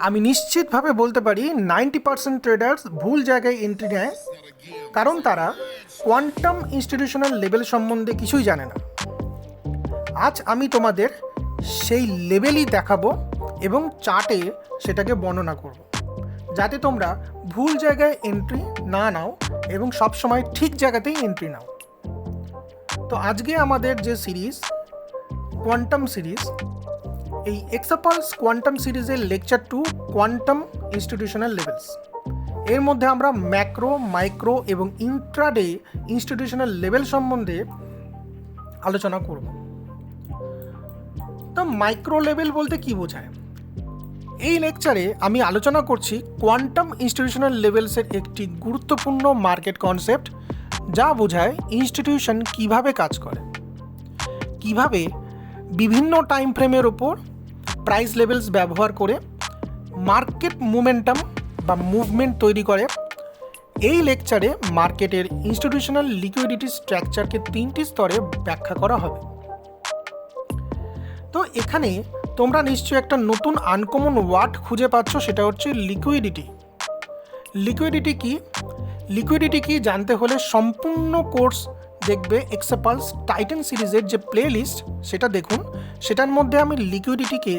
আমি নিশ্চিতভাবে বলতে পারি 90% ট্রেডার্স ভুল জায়গায় এন্ট্রি নেয়, কারণ তারা কোয়ান্টাম ইনস্টিটিউশনাল লেভেল সম্বন্ধে কিছুই জানে না। আজ আমি তোমাদের সেই লেভেলই দেখাবো এবং চার্টে সেটাকে বর্ণনা করব, যাতে তোমরা ভুল জায়গায় এন্ট্রি না নাও এবং সবসময় ঠিক জায়গাতেই এন্ট্রি নাও। তো আজকে আমাদের যে সিরিজ কোয়ান্টাম সিরিজ, এই এক্সাপালস কোয়ান্টাম সিরিজের লেকচার 2 কোয়ান্টাম ইনস্টিটিউশনাল লেভেলস, এর মধ্যে আমরা ম্যাক্রো, মাইক্রো এবং ইন্ট্রাডে ইনস্টিটিউশনাল লেভেল সম্বন্ধে আলোচনা করব। তো মাইক্রো লেভেল বলতে কি বোঝায়? এই লেকচারে আমি আলোচনা করছি কোয়ান্টাম ইনস্টিটিউশনাল লেভেলসের একটি গুরুত্বপূর্ণ মার্কেট কনসেপ্ট, যা বোঝায় ইনস্টিটিউশন কিভাবে কাজ করে, কিভাবে বিভিন্ন টাইম ফ্রেমের ওপর প্রাইস লেভেলস ব্যবহার করে মার্কেট মোমেন্টাম বা মুভমেন্ট তৈরি করে। এই লেকচারে মার্কেটের ইনস্টিটিউশনাল লিকুইডিটি স্ট্রাকচারকে 3টি স্তরে ব্যাখ্যা করা হবে। তো এখানে তোমরা নিশ্চয়ই একটা নতুন আনকমন ওয়ার্ড খুঁজে পাচ্ছ, সেটা হচ্ছে লিকুইডিটি। লিকুইডিটি কি? লিকুইডিটি কি জানতে হলে সম্পূর্ণ কোর্স দেখবে এক্সাপালস টাইটান সিরিজের যে প্লে লিস্ট, সেটা দেখুন। সেটার মধ্যে আমি লিকুইডিটিকে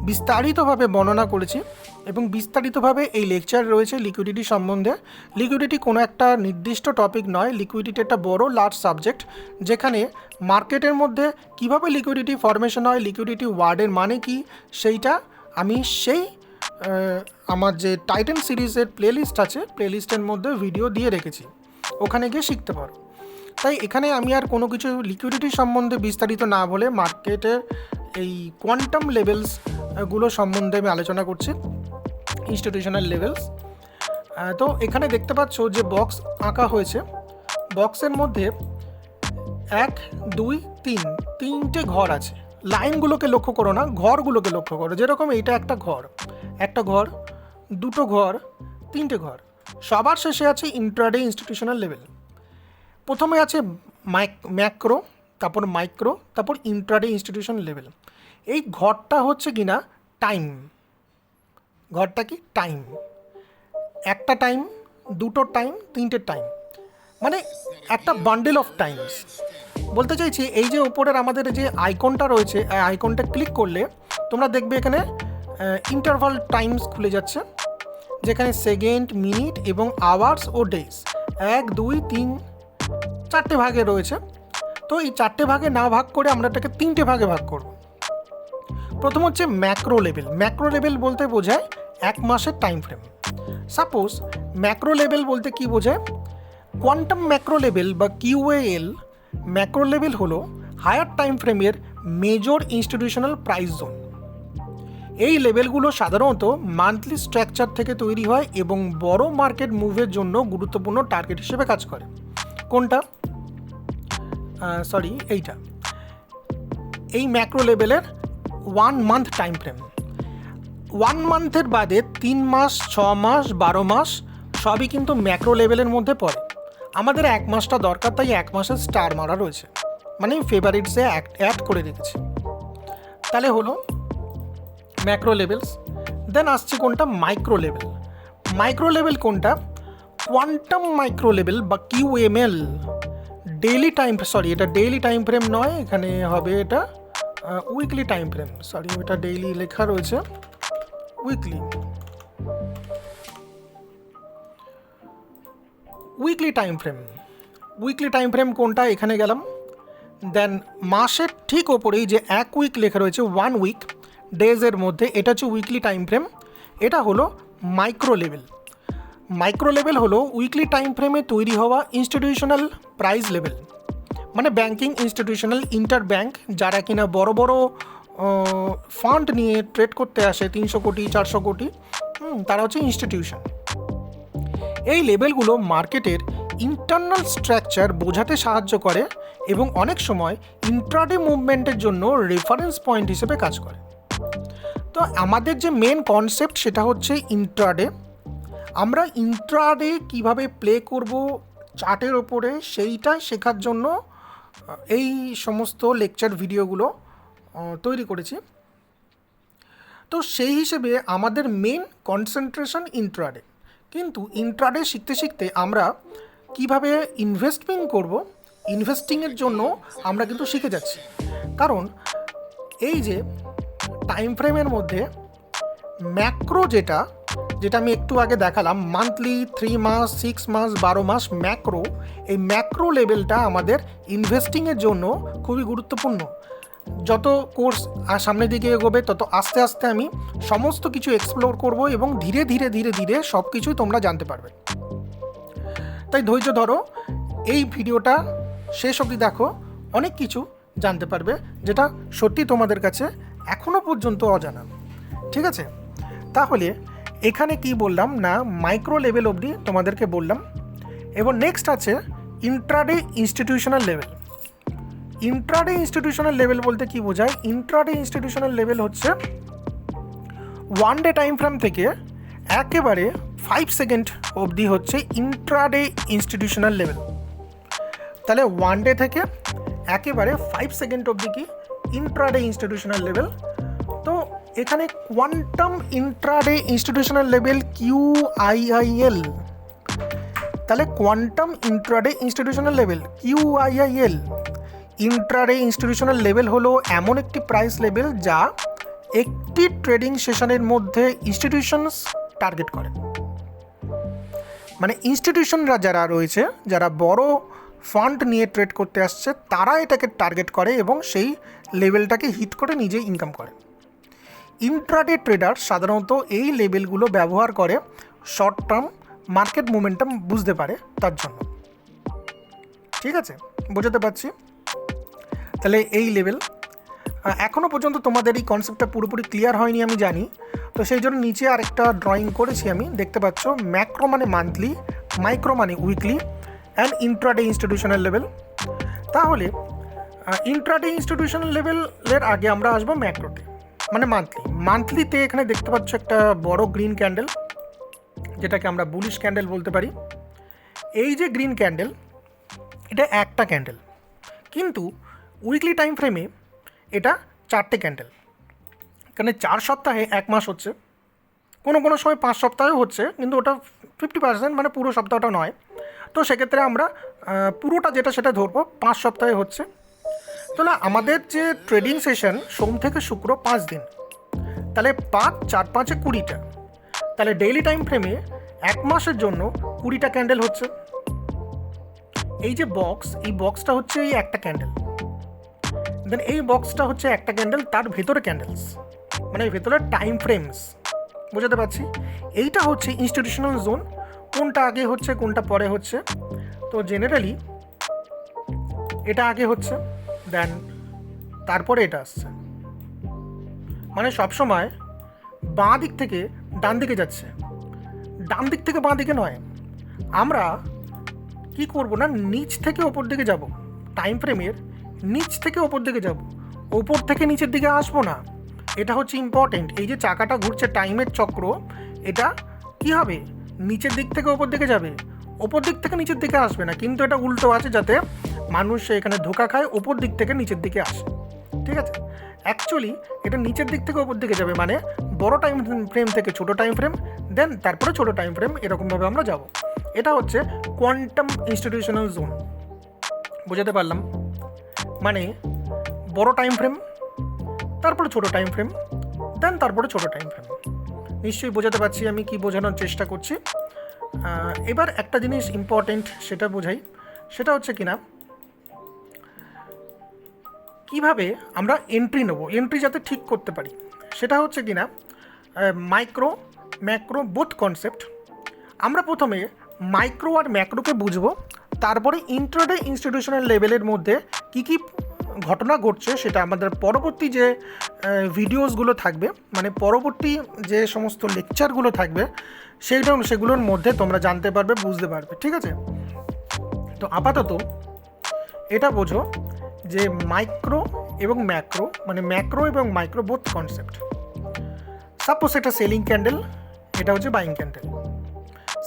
বিস্তারিতভাবে বর্ণনা করেছি এবং বিস্তারিতভাবে এই লেকচার রয়েছে লিকুইডিটি সম্বন্ধে। লিকুইডিটি কোনো একটা নির্দিষ্ট টপিক নয়, লিকুইডিটি একটা বড় লার্জ সাবজেক্ট, যেখানে মার্কেটের মধ্যে কিভাবে লিকুইডিটি ফরমেশন হয়, লিকুইডিটি ওয়ার্ডের মানে কি, সেইটা আমি আমার যে টাইটান সিরিজের প্লেলিস্ট আছে, প্লেলিস্টের মধ্যে ভিডিও দিয়ে রেখেছি, ওখানে গিয়ে শিখতে পারো। তাই এখানে আমি আর কোনো কিছু লিকুইডিটি সম্বন্ধে বিস্তারিত না বলে মার্কেটের এই কোয়ান্টাম লেভেলসগুলো সম্বন্ধে আমি আলোচনা করছি, ইনস্টিটিউশনাল লেভেলস। তো এখানে দেখতে পাচ্ছ যে বক্স আঁকা হয়েছে, বক্সের মধ্যে 1, 2, 3 তিনটে ঘর আছে। লাইনগুলোকে লক্ষ্য করো না, ঘরগুলোকে লক্ষ্য করো। যেরকম এইটা একটা ঘর, দুটো ঘর, তিনটে ঘর। সবার শেষে আছে ইন্ট্রাডে ইনস্টিটিউশনাল লেভেল। প্রথমে আছে ম্যাক্রো, তারপর মাইক্রো, তারপর ইন্ট্রাডে ইনস্টিটিউশন লেভেল। এই ঘরটা হচ্ছে কিনা টাইম। ঘরটা কি? টাইম। একটা টাইম, দুটো টাইম, তিনটে টাইম, মানে একটা বান্ডেল অফ টাইমস। বলতে চাইছি এই যে উপরের আমাদের যে আইকনটা রয়েছে, এই আইকনটা ক্লিক করলে তোমরা দেখবে এখানে ইন্টারভাল টাইমস খুলে যাচ্ছে, যেখানে সেকেন্ড, মিনিট এবং আওয়ার্স ও ডেজ 1, 2, 3, 4টে ভাগে রয়েছে। তো এই 4টে ভাগে না ভাগ করে আমরা এটাকে 3টে ভাগে ভাগ করব। প্রথম হচ্ছে ম্যাক্রো লেভেল। ম্যাক্রো লেভেল বলতে বোঝায় 1 মাসের time frame. Suppose macro level বলতে কি বোঝায়? কোয়ান্টাম ম্যাক্রো লেভেল বা কিউএএল ম্যাক্রো লেভেল হলো হায়ার টাইম ফ্রেমের মেজর ইনস্টিটিউশনাল প্রাইস জোন। এই লেভেলগুলো সাধারণত মান্থলি স্ট্রাকচার থেকে তৈরি হয় এবং বড় মার্কেট মুভের জন্য গুরুত্বপূর্ণ টার্গেট হিসেবে কাজ করে। কোনটা? এইটা। এই ম্যাক্রো লেভেলের 1 মান্থ টাইম ফ্রেম। 1 মান্থের বাদে 3 মাস, 6 মাস, 12 মাস সবই কিন্তু ম্যাক্রো লেভেলের মধ্যে পড়ে। আমাদের 1 মাসটা দরকার, তাই 1 মাসের স্টার মারা রয়েছে, মানে ফেভারিটসে অ্যাড করে রেখেছি। তাহলে হলো ম্যাক্রো লেভেলস। দেন আসছে কোনটা? Micro level. মাইক্রো লেভেল কোনটা? কোয়ান্টাম মাইক্রো লেভেল বা কিউএমএল। ডেইলি টাইম, এটা ডেইলি টাইম ফ্রেম নয়, এখানে হবে এটা উইকলি টাইম ফ্রেম। এটা ডেইলি লেখা রয়েছে, weekly time frame. Weekly time frame কোনটা? এখানে গেলাম। দেন মাসের ঠিক ওপরেই যে 1 উইক লেখা রয়েছে, 1 উইক ডেজের মধ্যে, এটা হচ্ছে উইকলি টাইম ফ্রেম। এটা হলো মাইক্রো লেভেল। মাইক্রো লেভেল হলো উইকলি টাইম ফ্রেমে তৈরি হওয়া ইনস্টিটিউশনাল প্রাইস লেভেল, মানে ব্যাংকিং ইনস্টিটিউশনাল ইন্টার ব্যাংক, যারা কিনা বড় বড় ফান্ড নিয়ে ট্রেড করতে আসে, 300 কোটি, 400 কোটি, তারা হচ্ছে ইনস্টিটিউশন। এই লেভেলগুলো মার্কেটের ইন্টারনাল স্ট্রাকচার বোঝাতে সাহায্য করে এবং অনেক সময় ইন্ট্রাডে মুভমেন্টের জন্য রেফারেন্স পয়েন্ট হিসেবে কাজ করে। তো আমাদের যে মেন কনসেপ্ট সেটা হচ্ছে ইন্ট্রাডে। আমরা ইন্ট্রাডে কিভাবে প্লে করব চার্টের ওপরে, সেইটা শেখার জন্য এই সমস্ত লেকচার ভিডিওগুলো তৈরি করেছি। তো সেই হিসেবে আমাদের মেন কনসেন্ট্রেশন ইন্ট্রাডে, কিন্তু ইন্ট্রাডে শিখতে শিখতে আমরা কিভাবে ইনভেস্টমেন্ট করব, ইনভেস্টিংয়ের জন্য আমরা কিন্তু শিখে যাচ্ছি। কারণ এই যে টাইম ফ্রেমের মধ্যে ম্যাক্রো যেটা আমি একটু আগে দেখালাম, মান্থলি, 3 মাস, 6 মাস, 12 মাস ম্যাক্রো, এই ম্যাক্রো লেভেলটা আমাদের ইনভেস্টিংয়ের জন্য খুবই গুরুত্বপূর্ণ। যত কোর্স সামনের দিকে এগোবে তত আস্তে আস্তে আমি সমস্ত কিছু এক্সপ্লোর করব এবং ধীরে ধীরে ধীরে ধীরে সব কিছুই তোমরা জানতে পারবে। তাই ধৈর্য ধরো, এই ভিডিওটা শেষ অবধি দেখো, অনেক কিছু জানতে পারবে যেটা সত্যি তোমাদের কাছে এখনও পর্যন্ত অজানা। ঠিক আছে, তাহলে এখানে কি বললাম না, মাইক্রো লেভেল অবধি তোমাদেরকে বললাম। এবার নেক্সট আছে intraday institutional level. Intraday institutional level বলতে কি বোঝায়? ইন্ট্রাডে ইনস্টিটিউশনাল লেভেল হচ্ছে 1 ডে টাইম ফ্রেম থেকে একেবারে 5 সেকেন্ড অবধি হচ্ছে ইন্ট্রাডে ইনস্টিটিউশনাল লেভেল। তাহলে 1 ডে থেকে একেবারে 5 সেকেন্ড অবধি কি ইন্ট্রাডে ইনস্টিটিউশনাল লেভেল। তো এখানে quantum intraday institutional level QIIL, তাহলে quantum intraday institutional level QIIL। Intraday institutional level হলো এমন একটি প্রাইস লেভেল যা একটি ট্রেডিং সেশনের মধ্যে ইনস্টিটিউশনস টার্গেট করে। মানে ইনস্টিটিউশনরা যারা রয়েছে, যারা বড় ফান্ড নিয়ে ট্রেড করতে আসছে, তারা এটাকে টার্গেট করে এবং সেই লেভেলটাকে হিট করে নিজেই ইনকাম করে। ইন্ট্রাডে ট্রেডার সাধারণত এই লেভেলগুলো ব্যবহার করে শর্ট টার্ম মার্কেট মোমেন্টাম বুঝতে পারে তার জন্য। ঠিক আছে, বোঝাতে পারছি? তাহলে এই লেভেল এখনও পর্যন্ত তোমাদের এই কনসেপ্টটা পুরোপুরি ক্লিয়ার হয়নি আমি জানি, তো সেই জন্য নিচে আরেকটা ড্রয়িং করেছি আমি, দেখতে পাচ্ছ। ম্যাক্রো মানে মান্থলি, মাইক্রো মানে weekly, and intraday institutional level. তাহলে ইন্ট্রাডে ইনস্টিটিউশনাল লেভেলের আগে আমরা আসবো ম্যাক্রোতে, মানে মান্থলিতে এখানে দেখতে পাচ্ছ একটা বড় গ্রিন ক্যান্ডেল, যেটাকে আমরা বুলিশ ক্যান্ডেল বলতে পারি। এই যে গ্রিন ক্যান্ডেল, এটা একটা ক্যান্ডেল, কিন্তু উইকলি টাইম ফ্রেমে এটা 4টে ক্যান্ডেল। এখানে 4 সপ্তাহে 1 মাস হচ্ছে, কোনো সময় 5 সপ্তাহেও হচ্ছে, কিন্তু ওটা 50%, মানে পুরো সপ্তাহটা নয়। তো সেক্ষেত্রে আমরা পুরোটা যেটা সেটা ধরবো, 5 সপ্তাহে হচ্ছে। তাহলে আমাদের যে ট্রেডিং সেশন সোম থেকে শুক্র 5 দিন, তাহলে 5 4 5 20টা, তাহলে ডেইলি টাইম ফ্রেমে 1 মাসের জন্য 20টা ক্যান্ডেল হচ্ছে। এই যে বক্স, এই বক্সটা হচ্ছে এই একটা ক্যান্ডেল, দেন এই বক্সটা হচ্ছে একটা ক্যান্ডেল, তার ভেতরে ক্যান্ডেলস, মানে ভেতরে টাইম ফ্রেমস। বোঝাতে পারছি? এইটা হচ্ছে ইনস্টিটিউশনাল জোন, কোনটা আগে হচ্ছে কোনটা পরে হচ্ছে। তো জেনারেলি এটা আগে হচ্ছে, দেন তারপরে এটা আসছে, মানে সবসময় বাঁ দিক থেকে ডান দিকে যাচ্ছে, ডান দিক থেকে বাঁ দিকে নয়। আমরা কি করব না, নিচ থেকে ওপর দিকে যাব, টাইম ফ্রেমের নিচ থেকে ওপর দিকে যাব, ওপর থেকে নিচের দিকে আসবো না। এটা হচ্ছে ইম্পর্টেন্ট। এই যে চাকাটা ঘুরছে টাইমের চক্র, এটা কি হবে, নিচের দিক থেকে ওপর দিকে যাবে, ওপর দিক থেকে নিচের দিকে আসবে না। কিন্তু এটা উল্টো আছে, যাতে মানুষ এখানে ধোকা খায়, ওপর দিক থেকে নিচের দিকে আসে। ঠিক আছে, অ্যাকচুয়ালি এটা নিচের দিক থেকে ওপর দিকে যাবে, মানে বড় টাইম ফ্রেম থেকে ছোটো টাইম ফ্রেম, দেন তারপরে ছোটো টাইম ফ্রেম, এরকমভাবে আমরা যাব। এটা হচ্ছে কোয়ান্টাম ইনস্টিটিউশনাল জোন। বোঝাতে পারলাম? মানে বড় টাইম ফ্রেম, তারপরে ছোটো টাইম ফ্রেম, দেন তারপরে ছোটো টাইম ফ্রেম। নিশ্চয়ই বোঝাতে পারছি আমি কি বোঝানোর চেষ্টা করছি। এবার একটা জিনিস ইম্পর্টেন্ট, সেটা বোঝাই। সেটা হচ্ছে কিনা, কিভাবে আমরা এন্ট্রি নেব, এন্ট্রি যাতে ঠিক করতে পারি। সেটা হচ্ছে কিনা মাইক্রো ম্যাক্রো বোথ কনসেপ্ট। আমরা প্রথমে মাইক্রো আর ম্যাক্রোকে বুঝবো, তারপরে ইন্ট্রাডে ইনস্টিটিউশনাল লেভেলের মধ্যে কি কি ঘটনা ঘটছে সেটা আমাদের পরবর্তী যে ভিডিওসগুলো থাকবে, মানে পরবর্তী যে সমস্ত লেকচারগুলো থাকবে, সেগুলোর মধ্যে তোমরা জানতে পারবে, বুঝতে পারবে। ঠিক আছে, তো আপাতত এটা বোঝো যে মাইক্রো এবং ম্যাক্রো, মানে ম্যাক্রো এবং মাইক্রো বোথ কনসেপ্ট। সাপোজ এটা সেলিং ক্যান্ডেল, এটা হচ্ছে বাইং ক্যান্ডেল।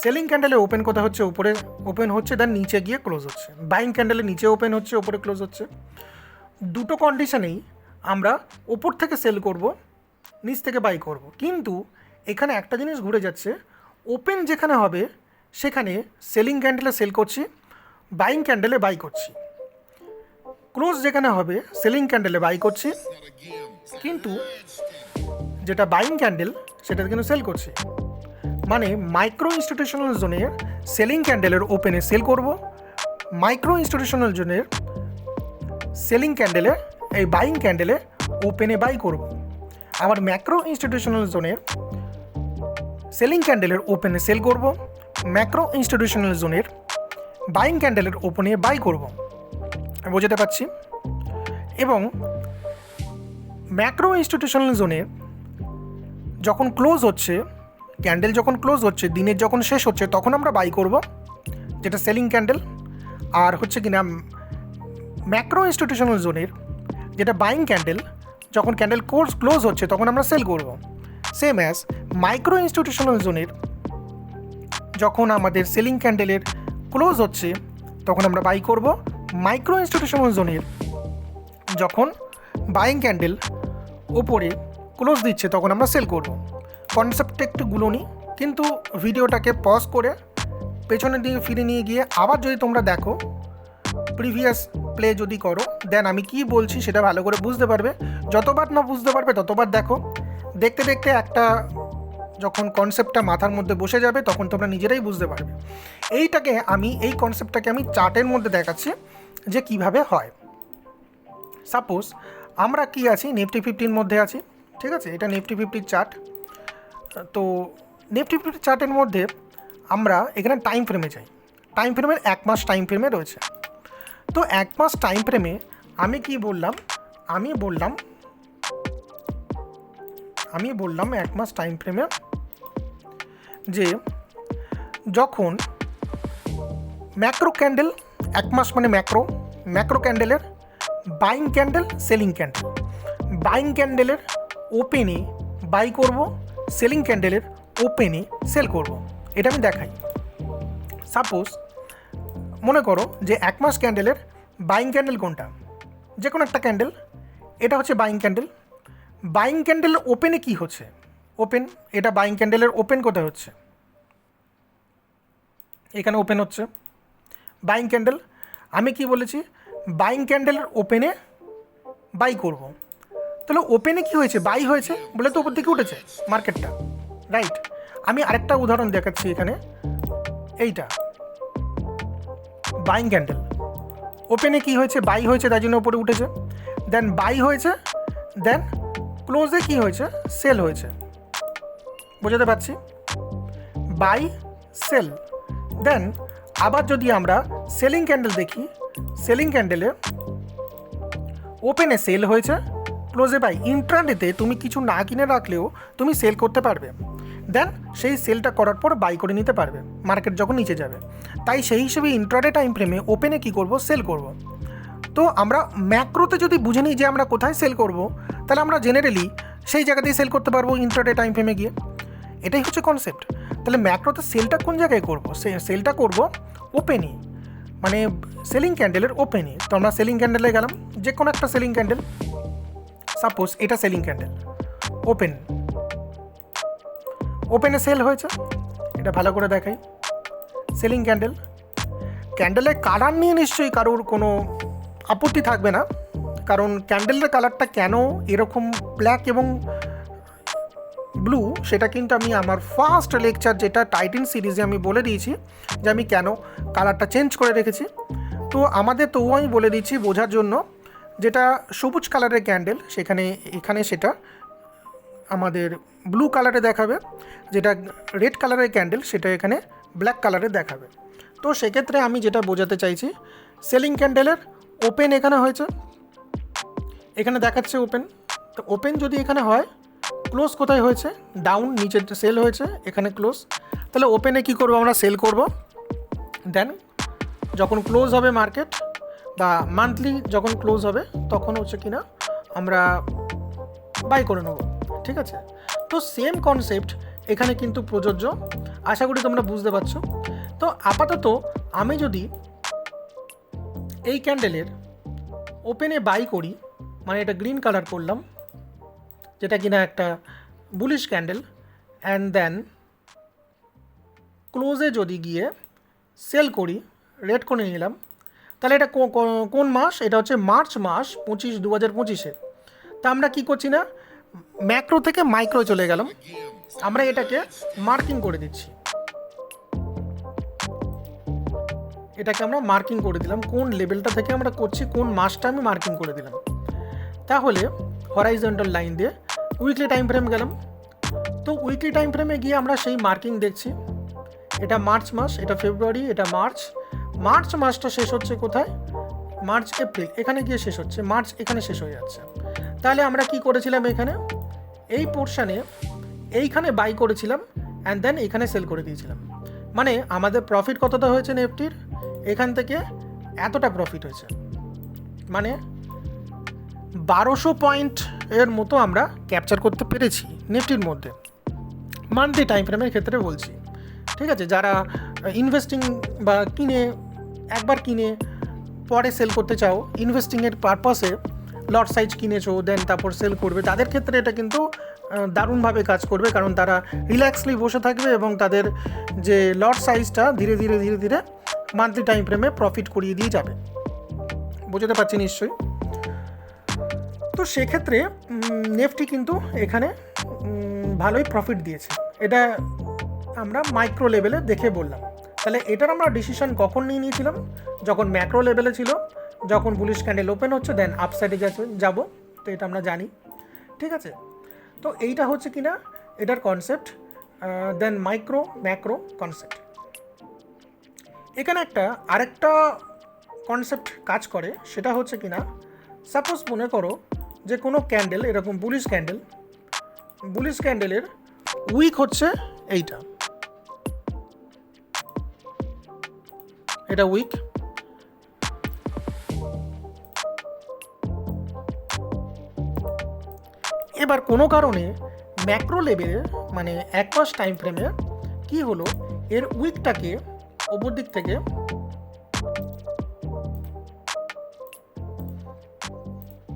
সেলিং ক্যান্ডেলে ওপেন কোথায় হচ্ছে, উপরে ওপেন হচ্ছে, দেন নিচে গিয়ে ক্লোজ হচ্ছে। বাইং ক্যান্ডেলে নিচে ওপেন হচ্ছে, উপরে ক্লোজ হচ্ছে। দুটো কন্ডিশনেই আমরা ওপর থেকে সেল করব, নিচ থেকে বাই করব। কিন্তু এখানে একটা জিনিস ঘুরে যাচ্ছে, ওপেন যেখানে হবে সেখানে সেলিং ক্যান্ডেলে সেল করছি, বাইং ক্যান্ডেলে বাই করছি। ক্লোজ যেখানে হবে সেলিং ক্যান্ডেলে বাই করছি, কিন্তু যেটা বাইং ক্যান্ডেল সেটা কিন্তু সেল করছি। মানে মাইক্রো ইনস্টিটিউশনাল জোনের সেলিং ক্যান্ডেলের ওপেনে সেল করব, মাইক্রো ইনস্টিটিউশনাল জোনের সেলিং ক্যান্ডেলে এই বাইং ক্যান্ডেলে ওপেনে বাই করব। আবার ম্যাক্রো ইনস্টিটিউশনাল জোনের সেলিং ক্যান্ডেলের ওপেনে সেল করব, ম্যাক্রো ইনস্টিটিউশনাল জোনের বাইং ক্যান্ডেলের ওপেনে বাই করব। বোঝাতে পারছি? এবং ম্যাক্রো ইনস্টিটিউশনাল জোনে যখন ক্লোজ হচ্ছে, ক্যান্ডেল যখন ক্লোজ হচ্ছে, দিনের যখন শেষ হচ্ছে, তখন আমরা বাই করব, যেটা সেলিং ক্যান্ডেল। আর হচ্ছে কিনা ম্যাক্রো ইনস্টিটিউশনাল জোনের যেটা বাইং ক্যান্ডেল, যখন ক্যান্ডেল ক্লোজ হচ্ছে তখন আমরা সেল করব। সেম অ্যাজ মাইক্রো ইনস্টিটিউশনাল জোনের যখন আমাদের সেলিং ক্যান্ডেলের ক্লোজ হচ্ছে তখন আমরা বাই করব, মাইক্রো ইনস্টিটিউশনাল জোনের যখন বাইং ক্যান্ডেল ওপরে ক্লোজ দিচ্ছে তখন আমরা সেল করব। কনসেপ্টটা একটু গুলোনি, কিন্তু ভিডিওটাকে পজ করে পেছনের দিকে ফিরে নিয়ে গিয়ে আবার যদি তোমরা দেখো, প্রিভিয়াস প্লে যদি করো, দেন আমি কি বলছি সেটা ভালো করে বুঝতে পারবে। যতবার না বুঝতে পারবে ততবার দেখো, দেখতে দেখতে একটা যখন কনসেপ্টটা মাথার মধ্যে বসে যাবে তখন তোমরা নিজেরাই বুঝতে পারবে। এই কনসেপ্টটাকে আমি চার্টের মধ্যে দেখাচ্ছি যে কিভাবে হয়। সাপোজ আমরা কি আছি, নিফটি 50 মধ্যে আছি, ঠিক আছে? এটা নিফটি 50 চার্ট। তো নিফটি 50 চার্টের মধ্যে আমরা এখানে টাইম ফ্রেমে যাই, টাইম ফ্রেমের 1 মাস টাইম ফ্রেমে রয়েছে। তো 1 মাস টাইম ফ্রেমে আমি কি বললাম, আমি বললাম 1 মাস টাইম ফ্রেমে যে যখন ম্যাক্রো ক্যান্ডেল, 1 মাস মানে ম্যাক্রো ক্যান্ডেলের buying candle, selling candle, buying ক্যান্ডেলের ওপেনে বাই করব, সেলিং ক্যান্ডেলের ওপেনে সেল করব। এটা আমি দেখাই। সাপোজ মনে করো যে 1 মাস ক্যান্ডেলের বাইং ক্যান্ডেল কোনটা, যে কোনো একটা ক্যান্ডেল, এটা হচ্ছে বাইং ক্যান্ডেল। বাইং ক্যান্ডেল ওপেনে কি হচ্ছে, ওপেন, এটা বাইং ক্যান্ডেলের ওপেন কোথায় হচ্ছে, এখানে ওপেন হচ্ছে বাইং ক্যান্ডেল। আমি কি বলেছি, বাইং ক্যান্ডেলের ওপেনে বাই করব। তাহলে ওপেনে কি হয়েছে, বাই হয়েছে বলে তো উপর দিকে উঠেছে মার্কেটটা, রাইট? আমি আরেকটা উদাহরণ দেখাচ্ছি এখানে, এইটা বাইং ক্যান্ডেল, ওপেনে কি হয়েছে, বাই হয়েছে, তাই জন্য উপরে উঠেছে। দেন বাই হয়েছে, দেন ক্লোজে কি হয়েছে, সেল হয়েছে। বোঝাতে পারছি? Buy sell. দেন আবার যদি আমরা সেলিং ক্যান্ডেল দেখি, সেলিং ক্যান্ডেলে ওপেনে সেল হয়েছে, ক্লোজে বাই। ইন্ট্রাডেতে তুমি কিছু না কিনে রাখলেও তুমি সেল করতে পারবে, দেন সেই সেলটা করার পর বাই করে নিতে পারবে মার্কেট যখন নিচে যাবে। তাই সেই হিসেবে ইন্ট্রাডে টাইম ফ্রেমে ওপেনে কী করব, সেল করব। তো আমরা ম্যাক্রোতে যদি বুঝে নিই যে আমরা কোথায় সেল করব, তাহলে আমরা জেনারেলি সেই জায়গাতেই সেল করতে পারবো ইন্ট্রাডে টাইম ফ্রেমে গিয়ে। এটাই হচ্ছে কনসেপ্ট। তাহলে ম্যাক্রোতে সেলটা কোন জায়গায় করব, সেলটা করব ওপেনে, মানে সেলিং ক্যান্ডেলের ওপেনে। তো আমরা সেলিং ক্যান্ডেলে গেলাম, যে কোনো একটা সেলিং ক্যান্ডেল, সাপোজ এটা সেলিং ক্যান্ডেল, ওপেনে সেল হয়েছে, এটা ভালো করে দেখাই। সেলিং ক্যান্ডেল, ক্যান্ডেলের কালার নিয়ে নিশ্চয়ই কারোর কোনো আপত্তি থাকবে না, কারণ ক্যান্ডেলের কালারটা কেন এরকম ব্ল্যাক এবং ব্লু সেটা কিন্তু আমি আমার ফার্স্ট লেকচার যেটা টাইটিন সিরিজে আমি বলে দিয়েছি যে আমি কেন কালারটা চেঞ্জ করে রেখেছি। তো আমাদের তবু আমি বলে দিচ্ছি বোঝার জন্য, যেটা সবুজ কালারের ক্যান্ডেল এখানে সেটা আমাদের ব্লু কালারে দেখাবে, যেটা রেড কালারের ক্যান্ডেল সেটা এখানে ব্ল্যাক কালারে দেখাবে। তো সেক্ষেত্রে আমি যেটা বোঝাতে চাইছি, সেলিং ক্যান্ডেলের ওপেন এখানে হয়েছে, এখানে দেখাচ্ছে ওপেন। তো ওপেন যদি এখানে হয়, ক্লোজ কোথায় হয়েছে, ডাউন, নিচে সেল হয়েছে, এখানে ক্লোজ। তাহলে ওপেনে কি করব, আমরা সেল করব। দেন যখন ক্লোজ হবে মার্কেট বা মান্থলি যখন ক্লোজ হবে তখন হচ্ছে কিনা আমরা বাই করে নেব, ঠিক আছে? তো সেম কনসেপ্ট এখানে কিন্তু প্রযোজ্য, আশা করি তোমরা বুঝতে পারছো। তো আপাতত আমি যদি এই ক্যান্ডেলের ওপেনে বাই করি, মানে এটা গ্রিন কালার করলাম, যেটা কিনা একটা বুলিশ ক্যান্ডেল, অ্যান্ড দেন ক্লোজে যদি গিয়ে সেল করি, রেড করে নিলাম, তাহলে এটা কোন মাস? এটা হচ্ছে মার্চ মাস 2025। তা আমরা কি করছি না, ম্যাক্রো থেকে মাইক্রো চলে গেলাম, আমরা এটাকে মার্কিং করে দিচ্ছি, এটাকে আমরা মার্কিং করে দিলাম, কোন লেভেলটা থেকে আমরা করছি, কোন মাসটা আমি মার্কিং করে দিলাম। তাহলে হরাইজন্টাল লাইন দিয়ে উইকলি টাইম ফ্রেম গেলাম, তো উইকলি টাইম ফ্রেমে গিয়ে আমরা সেই মার্কিং দেখছি, এটা মার্চ মাস, এটা ফেব্রুয়ারি, এটা মার্চ। মার্চ মাসটা শেষ হচ্ছে কোথায়? মার্চ এপ্রিল, এখানে গিয়ে শেষ হচ্ছে, মার্চ এখানে শেষ হয়ে যাচ্ছে। তাহলে আমরা কি করেছিলাম, এখানে এই পোর্শানে এইখানে বাই করেছিলাম, অ্যান্ড দেন এখানে সেল করে দিয়েছিলাম। মানে আমাদের প্রফিট কতটা হয়েছে নিফটির? এখান থেকে এতটা প্রফিট হয়েছে, মানে 1200 পয়েন্ট এর মতো আমরা ক্যাপচার করতে পেরেছি নিফটির মধ্যে, মান্থলি টাইম ফ্রেমের ক্ষেত্রে বলছি। ঠিক আছে, যারা ইনভেস্টিং বা একবার কিনে পরে সেল করতে চাও, ইনভেস্টিংয়ের পারপাসে লট সাইজ কিনেছো দেন তারপর সেল করবে, তাদের ক্ষেত্রে এটা কিন্তু দারুণভাবে কাজ করবে, কারণ তারা রিল্যাক্সলি বসে থাকবে এবং তাদের যে লট সাইজটা ধীরে ধীরে ধীরে ধীরে মান্থলি টাইম ফ্রেমে প্রফিট করিয়ে দিয়ে যাবে। বুঝতে পারছি নিশ্চয়ই। তো সেক্ষেত্রে নিফটি কিন্তু এখানে ভালোই প্রফিট দিয়েছে, এটা আমরা মাইক্রো লেভেলে দেখে বললাম। তাহলে এটার আমরা ডিসিশন কখন নিয়েছিলাম? যখন ম্যাক্রো লেভেলে ছিল, যখন বুলিশ ক্যান্ডেল ওপেন হচ্ছে দেন আপসাইডে যাব, তো এটা আমরা জানি। ঠিক আছে, তো এইটা হচ্ছে কিনা এটার কনসেপ্ট, দেন মাইক্রো ম্যাক্রো কনসেপ্ট। এখানে আরেকটা কনসেপ্ট কাজ করে, সেটা হচ্ছে কিনা সাপোজ মনে করো যে কোনো ক্যান্ডেল, এরকম বুলিশ ক্যান্ডেলের উইক হচ্ছে এইটা, এটা উইক। এবার কোনো কারণে ম্যাক্রো লেভেলে মানে 1 মাস টাইম ফ্রেমে কি হলো, এর উইকটাকে ওপর দিক থেকে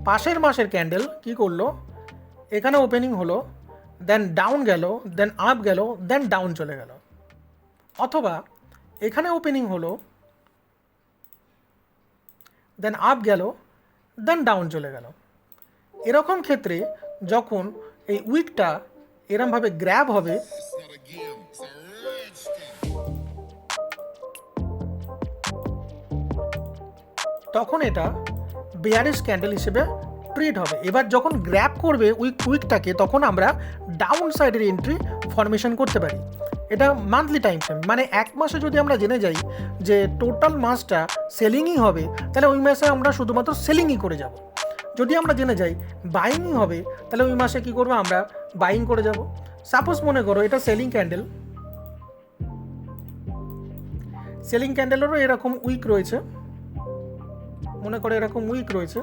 পাশের মাসের ক্যান্ডেল কি করলো, এখানে ওপেনিং হলো, দেন ডাউন গেল, দেন আপ গেল, দেন ডাউন চলে গেল। অথবা এখানে ওপেনিং হলো, দেন আপ গেল, দেন ডাউন চলে গেল। এরকম ক্ষেত্রে যখন এই উইকটা এরমভাবে গ্র্যাব হবে, তখন এটা বেয়ারিশ ক্যান্ডেল হিসেবে ট্রিট হবে। এবার যখন গ্র্যাব করবে উইকটাকে, তখন আমরা ডাউন সাইডের এন্ট্রি ফরমেশন করতে পারি। এটা মান্থলি টাইম ফ্রেম, মানে 1 মাসে যদি আমরা জেনে যাই যে টোটাল মাসটা সেলিংই হবে, তাহলে ওই মাসে আমরা শুধুমাত্র সেলিংই করে যাব। যদি আমরা জেনে যাই বাইংই হবে, তাহলে ওই মাসে কী করবো, আমরা বাইং করে যাব। সাপোজ মনে করো এটা সেলিং ক্যান্ডেলেরও এরকম উইক রয়েছে, মনে করো এরকম উইক রয়েছে।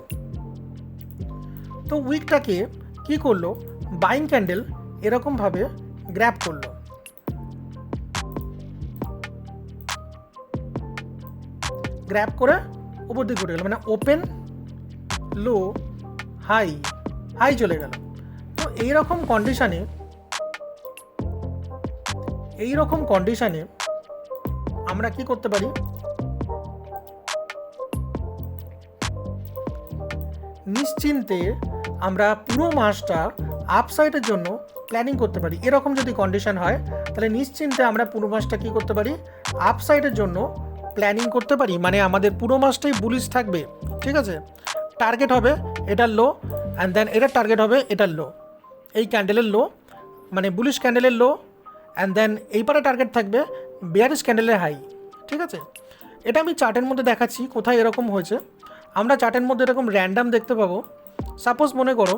তো উইকটাকে কি করলো, বাইং ক্যান্ডেল এরকমভাবে গ্র্যাব করলো, গ্র্যাব করে উপর দিকে উঠে গেল, মানে ওপেন লো হাই চলে গেল। তো এইরকম কন্ডিশনে আমরা কি করতে পারি, নিশ্চিন্তে আমরা পুরো মাসটা আপসাইডের জন্য প্ল্যানিং করতে পারি। এরকম যদি কন্ডিশন হয়, তাহলে নিশ্চিন্তে আমরা পুরো মাসটা কি করতে পারি, আপসাইডের জন্য প্ল্যানিং করতে পারি। মানে আমাদের পুরো মাসটাই বুলিশ থাকবে। ঠিক আছে, টার্গেট হবে এটার লো, অ্যান্ড দেন এটার টার্গেট হবে এটার লো, এই ক্যান্ডেলের লো, মানে বুলিশ ক্যান্ডেলের লো, অ্যান্ড দেন এইবারে টার্গেট থাকবে বেয়ারিশ ক্যান্ডেলের হাই। ঠিক আছে, এটা আমি চার্টের মধ্যে দেখাচ্ছি কোথায় এরকম হয়েছে। আমরা চার্টের মধ্যে এরকম র্যান্ডাম দেখতে পাবো। সাপোজ মনে করো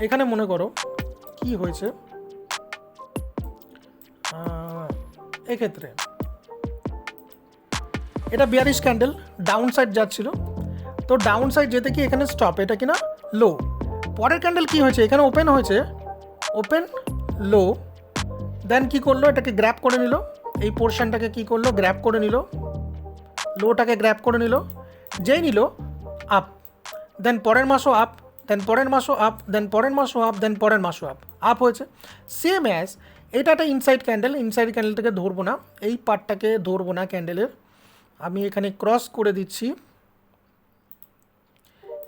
এখানে মনে করো কি হয়েছে, এক্ষেত্রে এটা বেয়ারিশ ক্যান্ডেল ডাউন সাইড যাচ্ছিল, তো ডাউন সাইড যেতে কি এখানে স্টপ, এটা কিনা লো। পরের ক্যান্ডেল কি হয়েছে, এখানে ওপেন হয়েছে, ওপেন লো, দেন কি করলো, এটাকে গ্র্যাব করে নিল, এই পোর্শনটাকে কি করলো, গ্র্যাব করে নিল, লোটাকে গ্র্যাব করে নিল, যেই নিল আপ, দেন পরের মাসও আপ, দেন পরের মাসও আপ, দেন পরের মাসও আপ, দেন পরের মাসও আপ হয়েছে। সেম অ্যাজ এটা একটা ইনসাইড ক্যান্ডেল, ইনসাইড ক্যান্ডেলটাকে ধরবো না, এই পার্টটাকে ধরবো না ক্যান্ডেলের, আমি এখানে ক্রস করে দিচ্ছি।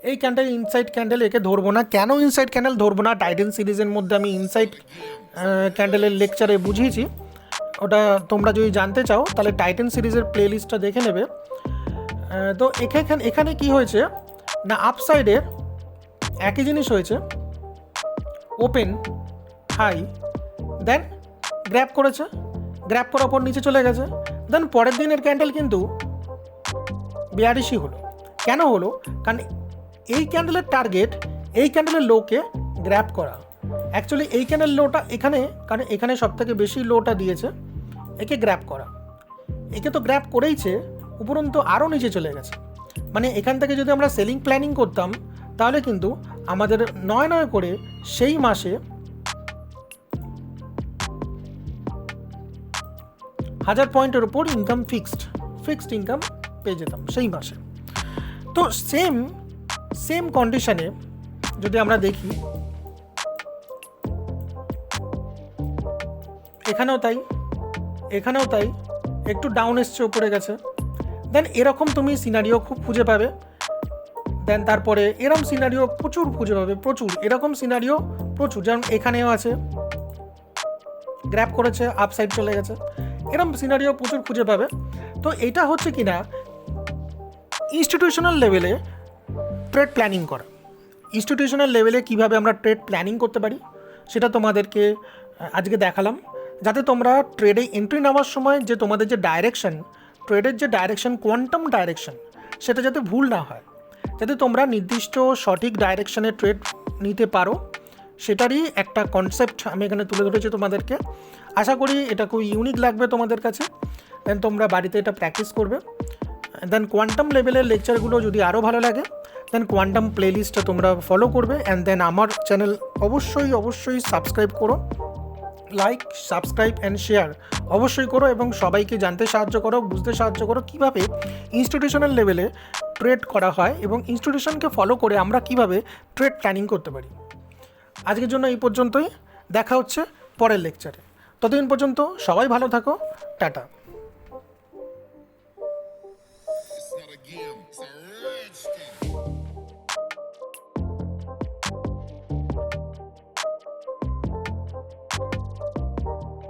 এই ক্যান্ডেল ইনসাইড ক্যান্ডেল, একে ধরবো না। কেন ইনসাইড ক্যান্ডেল ধরবো না? টাইটেন সিরিজের মধ্যে আমি ইনসাইড ক্যান্ডেলের লেকচারে বুঝিয়েছি, ওটা তোমরা যদি জানতে চাও তাহলে টাইটেন সিরিজের প্লেলিস্টটা দেখে নেবে। তো এখানে কি হয়েছে না, আপসাইডের একই জিনিস হয়েছে, ওপেন হাই, দেন গ্র্যাব করেছে, গ্র্যাব করার পর নিচে চলে গেছে, দেন পরের দিনের ক্যান্ডেল কিন্তু বেয়ারিশই হলো। কেন হলো? কারণ এই ক্যান্ডেলের টার্গেট এই ক্যান্ডেলের লোকে গ্র্যাব করা। অ্যাকচুয়ালি এই ক্যান্ডেল লোটা এখানে, কারণ এখানে সবথেকে বেশি লোটা দিয়েছে, একে গ্র্যাব করা, একে তো গ্র্যাব করেইছে, উপরন্তু আরও নিচে চলে গেছে। মানে এখান থেকে যদি আমরা সেলিং প্ল্যানিং করতাম তাহলে কিন্তু আমাদের নয় করে সেই মাসে 1000 পয়েন্টের উপর ইনকাম ফিক্সড ইনকাম পেয়ে যেতাম সেই মাসে। তো সেম কন্ডিশনে যদি আমরা দেখি, এখানেও তাই একটু ডাউন এসছে, উপরে গেছে, দেন এরকম তুমি সিনারিও খুব খুঁজে পাবে। দেন তারপরে এরকম সিনারিও প্রচুর খুঁজে পাবে, এরকম সিনারিও প্রচুর, যেমন এখানেও আছে, গ্র্যাব করেছে, আপসাইড চলে গেছে, এরকম সিনারিও প্রচুর খুঁজে পাবে। তো এটা হচ্ছে কিনা ইনস্টিটিউশনাল লেভেলে ট্রেড প্ল্যানিং করা। ইনস্টিটিউশনাল লেভেলে কীভাবে আমরা ট্রেড প্ল্যানিং করতে পারি সেটা তোমাদেরকে আজকে দেখালাম, যাতে তোমরা ট্রেডে এন্ট্রি নেওয়ার সময় যে তোমাদের যে ডাইরেকশন, ট্রেডের যে ডাইরেকশন, কোয়ান্টাম ডাইরেকশন, সেটা যাতে ভুল না হয়, যাতে তোমরা নির্দিষ্ট সঠিক ডাইরেকশনে ট্রেড নিতে পারো, সেটারই একটা কনসেপ্ট আমি এখানে তুলে ধরেছি তোমাদেরকে। আশা করি এটা খুব ইউনিক লাগবে তোমাদের কাছে। দেন তোমরা বাড়িতে এটা প্র্যাকটিস করবে। দেন কোয়ান্টাম লেভেলের লেকচারগুলো যদি আরও ভালো লাগে, দেন কোয়ান্টাম প্লেলিস্টটা তোমরা ফলো করবে। অ্যান্ড দেন আমার চ্যানেল অবশ্যই সাবস্ক্রাইব করো, লাইক, সাবস্ক্রাইব অ্যান্ড শেয়ার অবশ্যই করো, এবং সবাইকে জানতে সাহায্য করো, বুঝতে সাহায্য করো কীভাবে ইনস্টিটিউশনাল লেভেলে ট্রেড করা হয়, এবং ইনস্টিটিউশনকে ফলো করে আমরা কীভাবে ট্রেড প্ল্যানিং করতে পারি। আজকের জন্য এই পর্যন্তই, দেখা হচ্ছে পরের লেকচারে। ততদিন পর্যন্ত সবাই ভালো থাকো, টাটা।